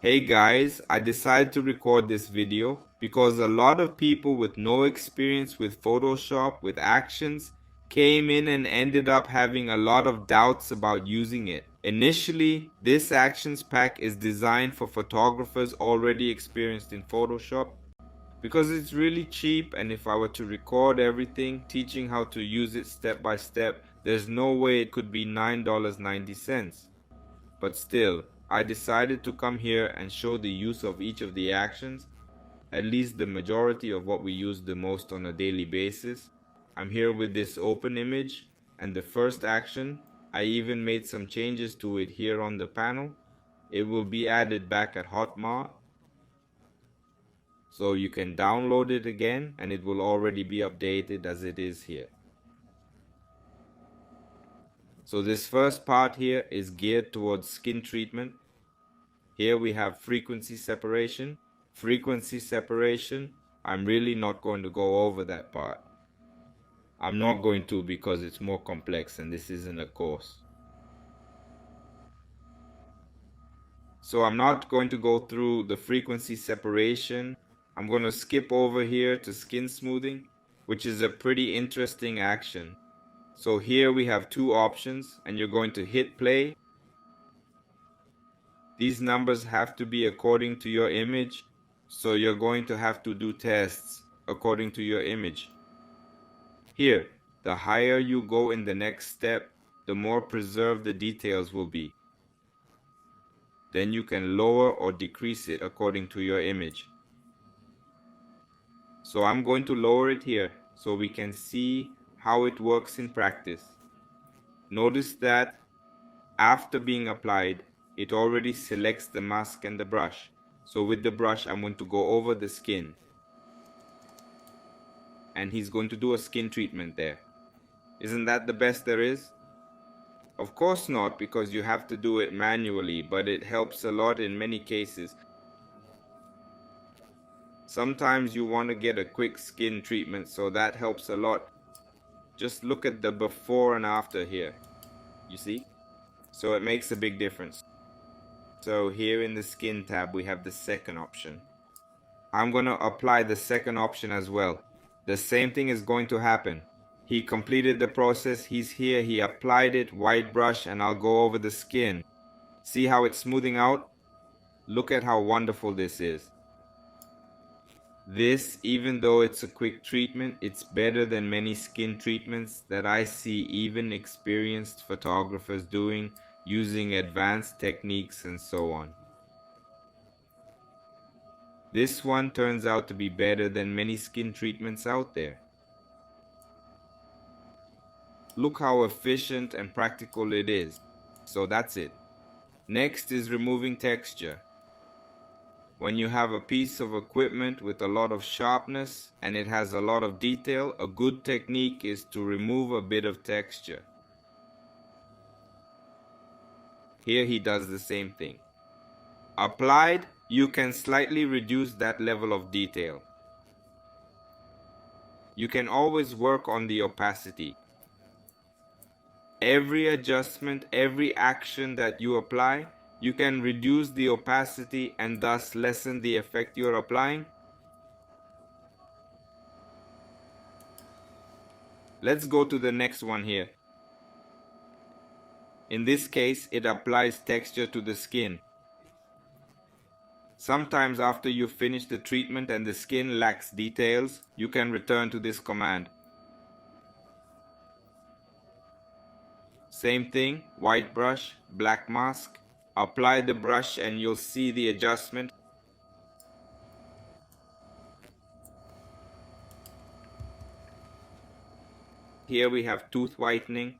Hey guys, I decided to record this video because a lot of people with no experience with Photoshop with actions came in and ended up having a lot of doubts about using it. Initially, this actions pack is designed for photographers already experienced in Photoshop because it's really cheap, and if I were to record everything, teaching how to use it step by step, there's no way it could be $9.90. But still, I decided to come here and show the use of each of the actions, at least the majority of what we use the most on a daily basis. I'm here with this open image, and the first action, I even made some changes to it here on the panel. It will be added back at Hotmart, so you can download it again and it will already be updated as it is here. So this first part here is geared towards skin treatment. Here we have frequency separation. Frequency separation, I'm really not going to go over that part. I'm not going to because it's more complex and this isn't a course. So I'm not going to go through the frequency separation. I'm going to skip over here to skin smoothing, which is a pretty interesting action. So here we have two options and you're going to hit play. These numbers have to be according to your image, so you're going to have to do tests according to your image. Here, the higher you go in the next step, the more preserved the details will be. Then you can lower or decrease it according to your image. So I'm going to lower it here so we can see how it works in practice. Notice that after being applied, it already selects the mask and the brush. So with the brush, I'm going to go over the skin. And he's going to do a skin treatment there. Isn't that the best there is? Of course not, because you have to do it manually, but it helps a lot in many cases. Sometimes you want to get a quick skin treatment, so that helps a lot. Just look at the before and after here. You see? So it makes a big difference. So here in the skin tab, we have the second option. I'm going to apply the second option as well. The same thing is going to happen. He completed the process, he's here, he applied it, white brush, and I'll go over the skin. See how it's smoothing out? Look at how wonderful this is. This, even though it's a quick treatment, it's better than many skin treatments that I see even experienced photographers doing using advanced techniques and so on. This one turns out to be better than many skin treatments out there. Look how efficient and practical it is. So that's it. Next is removing texture. When you have a piece of equipment with a lot of sharpness and it has a lot of detail, a good technique is to remove a bit of texture. Here he does the same thing. Applied, you can slightly reduce that level of detail. You can always work on the opacity. Every adjustment, every action that you apply, you can reduce the opacity and thus lessen the effect you're applying. Let's go to the next one here. In this case, it applies texture to the skin. Sometimes after you finish the treatment and the skin lacks details, you can return to this command. Same thing, white brush, black mask. Apply the brush and you'll see the adjustment. Here we have tooth whitening.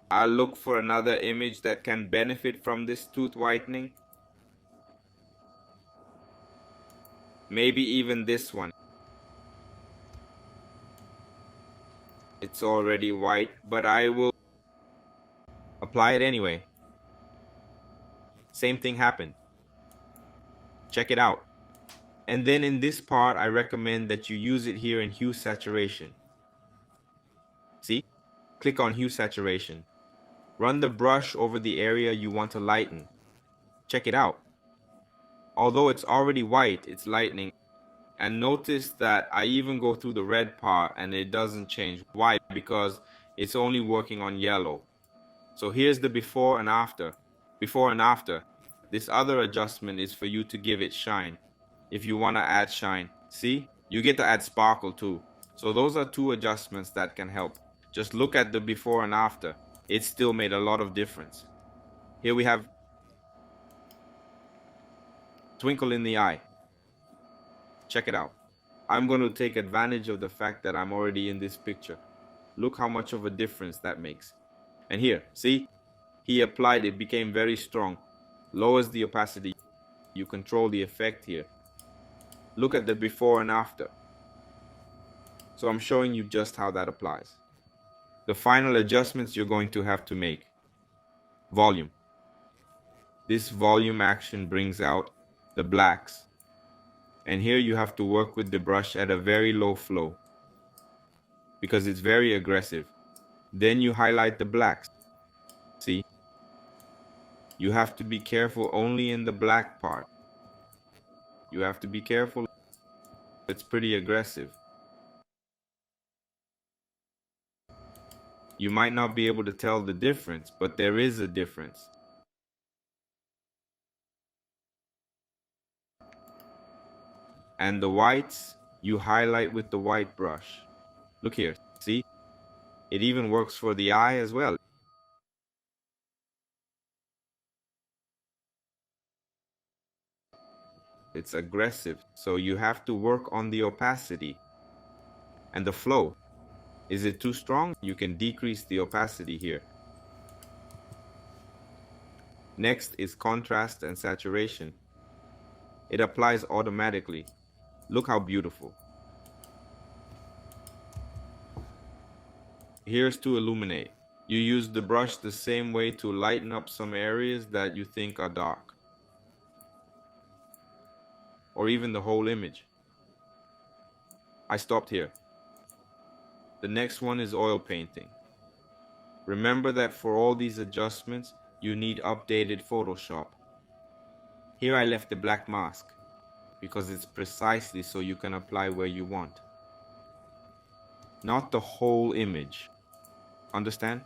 I'll look for another image that can benefit from this tooth whitening. Maybe even this one. It's already white, but I will apply it anyway. Same thing happened. Check it out. And then in this part, I recommend that you use it here in hue saturation. See? Click on hue saturation. Run the brush over the area you want to lighten. Check it out. Although it's already white, it's lightening. And notice that I even go through the red part and it doesn't change. Why? Because it's only working on yellow. So here's the before and after. Before and after. This other adjustment is for you to give it shine. If you want to add shine, see? You get to add sparkle too. So those are two adjustments that can help. Just look at the before and after. It still made a lot of difference. Here we have twinkle in the eye. Check it out. I'm going to take advantage of the fact that I'm already in this picture. Look how much of a difference that makes. And here, see? He applied it, became very strong. Lowers the opacity. You control the effect here. Look at the before and after. So I'm showing you just how that applies. The final adjustments you're going to have to make. Volume. This volume action brings out the blacks. And here you have to work with the brush at a very low flow because it's very aggressive. Then you highlight the blacks. See? You have to be careful only in the black part. You have to be careful. It's pretty aggressive. You might not be able to tell the difference, but there is a difference. And the whites, you highlight with the white brush. Look here, see? It even works for the eye as well. It's aggressive, so you have to work on the opacity and the flow. Is it too strong? You can decrease the opacity here. Next is contrast and saturation. It applies automatically. Look how beautiful. Here's to illuminate. You use the brush the same way to lighten up some areas that you think are dark. Or even the whole image. I stopped here. The next one is oil painting. Remember that for all these adjustments, you need updated Photoshop. Here I left the black mask because it's precisely so you can apply where you want. Not the whole image. Understand?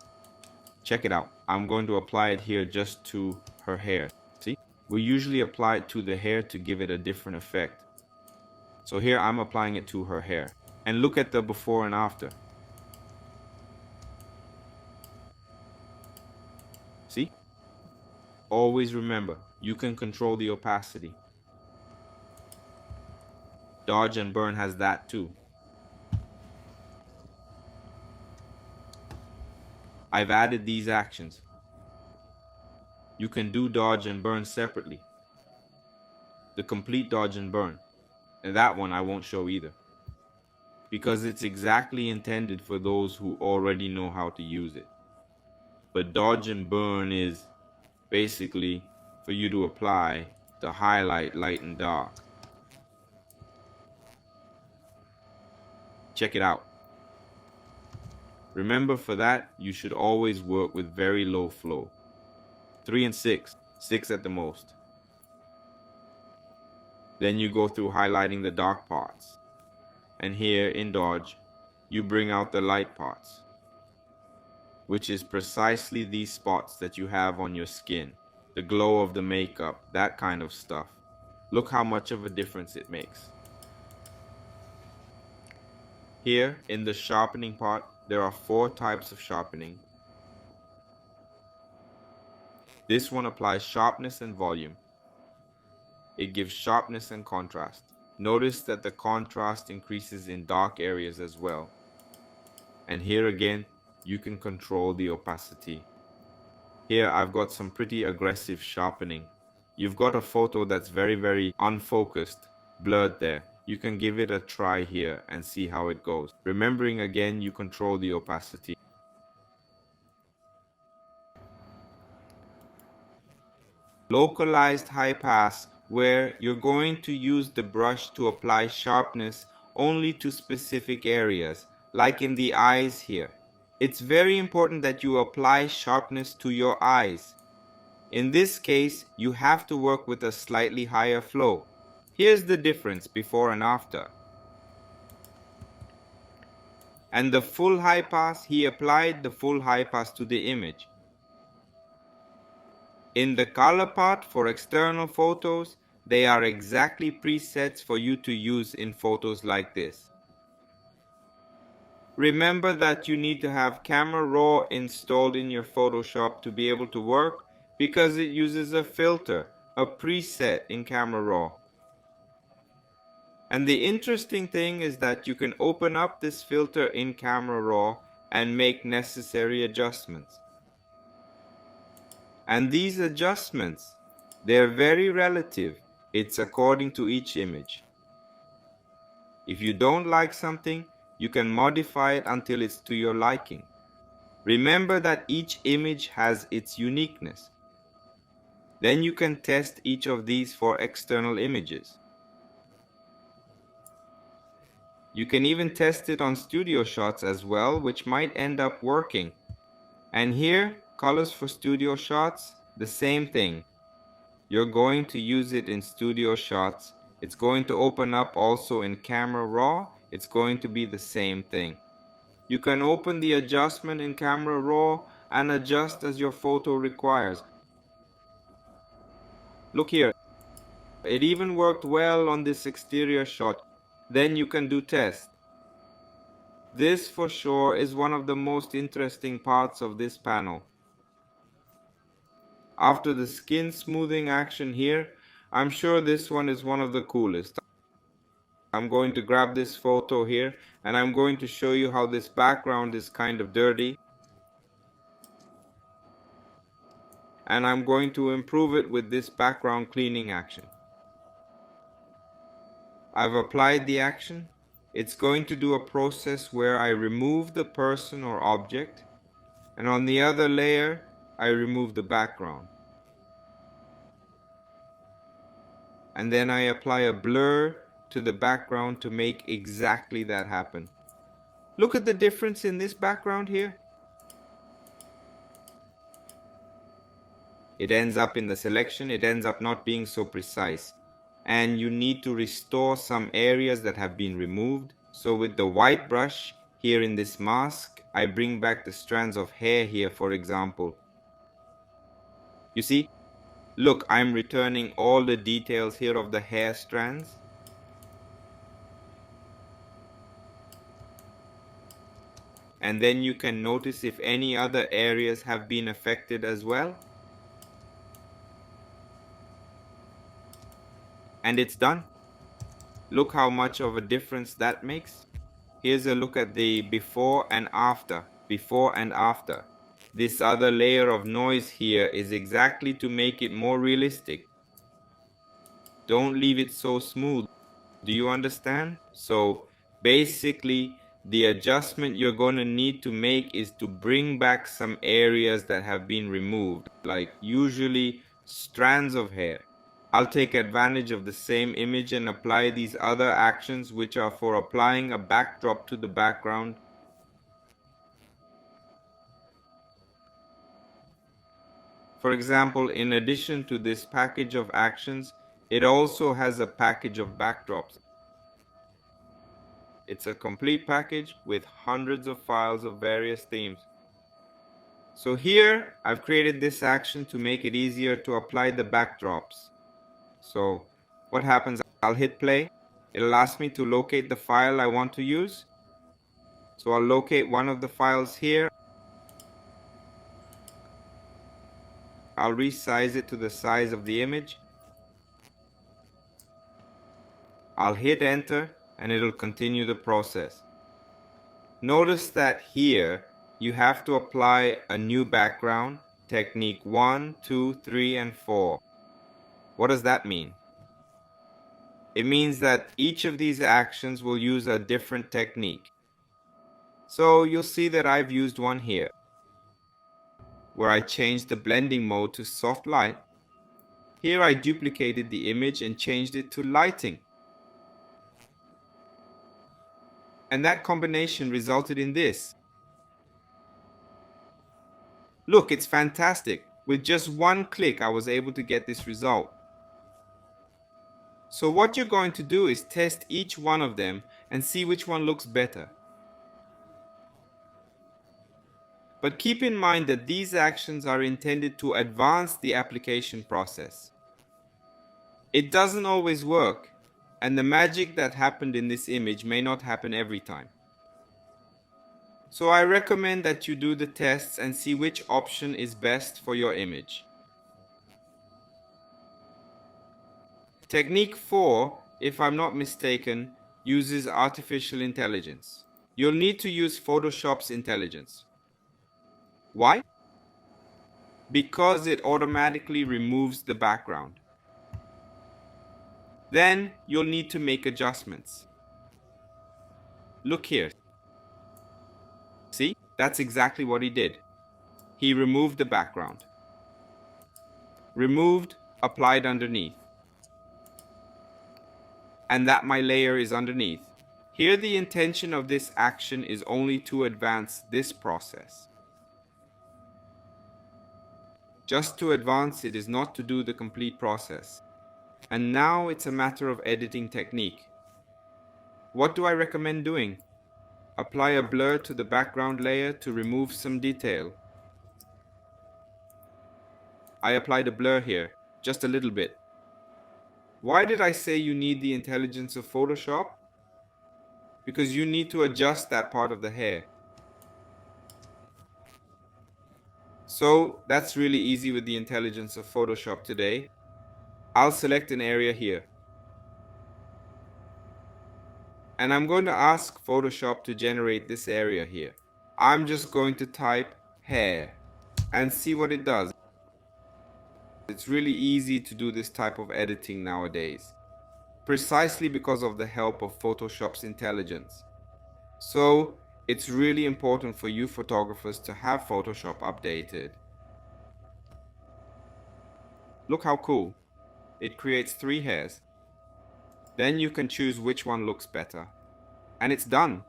Check it out. I'm going to apply it here just to her hair. See? We usually apply it to the hair to give it a different effect. So here I'm applying it to her hair. And look at the before and after. See? Always remember, you can control the opacity. Dodge and burn has that too. I've added these actions. You can do dodge and burn separately. The complete dodge and burn. And that one I won't show either. Because it's exactly intended for those who already know how to use it. But dodge and burn is basically for you to apply the highlight, light and dark. Check it out. Remember, for that, you should always work with very low flow. 3 and 6, 6 at the most. Then you go through highlighting the dark parts. And here in dodge, you bring out the light parts, which is precisely these spots that you have on your skin, the glow of the makeup, that kind of stuff. Look how much of a difference it makes. Here in the sharpening part, there are 4 types of sharpening. This one applies sharpness and volume. It gives sharpness and contrast. Notice that the contrast increases in dark areas as well. And here again, you can control the opacity. Here I've got some pretty aggressive sharpening. You've got a photo that's very unfocused, blurred there. You can give it a try here and see how it goes. Remembering again, you control the opacity. Localized high pass, where you're going to use the brush to apply sharpness only to specific areas, like in the eyes here. It's very important that you apply sharpness to your eyes. In this case, you have to work with a slightly higher flow. Here's the difference before and after. And the full high pass, he applied the full high pass to the image. In the color part for external photos, they are exactly presets for you to use in photos like this. Remember that you need to have Camera Raw installed in your Photoshop to be able to work, because it uses a filter, a preset in Camera Raw. And the interesting thing is that you can open up this filter in Camera Raw and make necessary adjustments. And these adjustments, they're very relative. It's according to each image. If you don't like something, you can modify it until it's to your liking. Remember that each image has its uniqueness. Then you can test each of these for external images. You can even test it on studio shots as well, which might end up working. And here, colors for studio shots, the same thing. You're going to use it in studio shots. It's going to open up also in Camera Raw. It's going to be the same thing. You can open the adjustment in Camera Raw and adjust as your photo requires. Look here, it even worked well on this exterior shot. Then you can do test. This for sure is one of the most interesting parts of this panel. After the skin smoothing action here, I'm sure this one is one of the coolest. I'm going to grab this photo here and I'm going to show you how this background is kind of dirty. And I'm going to improve it with this background cleaning action. I've applied the action. It's going to do a process where I remove the person or object, and on the other layer, I remove the background. And then I apply a blur to the background to make exactly that happen. Look at the difference in this background here. It ends up in the selection, it ends up not being so precise. And you need to restore some areas that have been removed. So with the white brush here in this mask, I bring back the strands of hair here, for example. You see? Look, I'm returning all the details here of the hair strands. And then you can notice if any other areas have been affected as well. And it's done. Look how much of a difference that makes. Here's a look at the before and after. Before and after. This other layer of noise here is exactly to make it more realistic. Don't leave it so smooth. Do you understand? So basically, the adjustment you're going to need to make is to bring back some areas that have been removed, like usually strands of hair. I'll take advantage of the same image and apply these other actions, which are for applying a backdrop to the background. For example, in addition to this package of actions, it also has a package of backdrops. It's a complete package with hundreds of files of various themes. So here, I've created this action to make it easier to apply the backdrops. So what happens, I'll hit play. It'll ask me to locate the file I want to use. So I'll locate one of the files here. I'll resize it to the size of the image. I'll hit enter and it'll continue the process. Notice that here you have to apply a new background, technique 1, 2, 3, and 4. What does that mean? It means that each of these actions will use a different technique. So you'll see that I've used one here, where I changed the blending mode to soft light. Here I duplicated the image and changed it to lighting. And that combination resulted in this. Look, it's fantastic. With just one click, I was able to get this result. So what you're going to do is test each one of them and see which one looks better. But keep in mind that these actions are intended to advance the application process. It doesn't always work, and the magic that happened in this image may not happen every time. So I recommend that you do the tests and see which option is best for your image. Technique 4, if I'm not mistaken, uses artificial intelligence. You'll need to use Photoshop's intelligence. Why? Because it automatically removes the background. Then you'll need to make adjustments. Look here. See? That's exactly what he did. He removed the background. Removed, applied underneath. And that my layer is underneath. Here the intention of this action is only to advance this process. Just to advance it is not to do the complete process. And now it's a matter of editing technique. What do I recommend doing? Apply a blur to the background layer to remove some detail. I applied a blur here, just a little bit. Why did I say you need the intelligence of Photoshop? Because you need to adjust that part of the hair. So that's really easy with the intelligence of Photoshop today. I'll select an area here. And I'm going to ask Photoshop to generate this area here. I'm just going to type hair and see what it does. It's really easy to do this type of editing nowadays, precisely because of the help of Photoshop's intelligence. So it's really important for you photographers to have Photoshop updated. Look how cool. It creates 3 hairs. Then you can choose which one looks better. And it's done.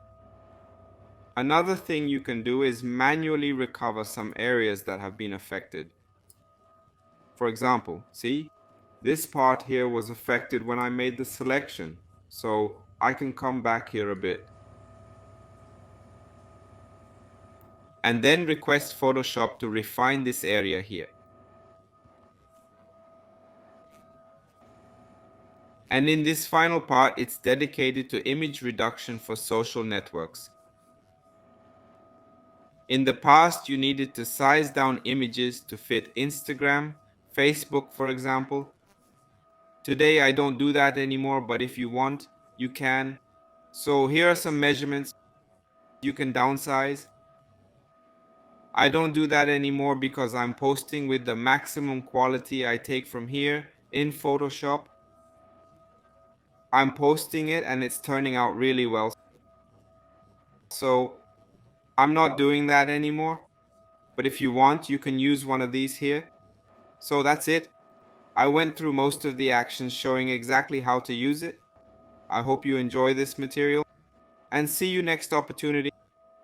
Another thing you can do is manually recover some areas that have been affected. For example, see? This part here was affected when I made the selection, so I can come back here a bit. And then request Photoshop to refine this area here. And in this final part, it's dedicated to image reduction for social networks. In the past, you needed to size down images to fit Instagram, Facebook, for example. Today, I don't do that anymore, but if you want, you can. So here are some measurements you can downsize. I don't do that anymore because I'm posting with the maximum quality I take from here in Photoshop. I'm posting it and it's turning out really well. So I'm not doing that anymore. But if you want, you can use one of these here. So that's it. I went through most of the actions showing exactly how to use it. I hope you enjoy this material and see you next opportunity.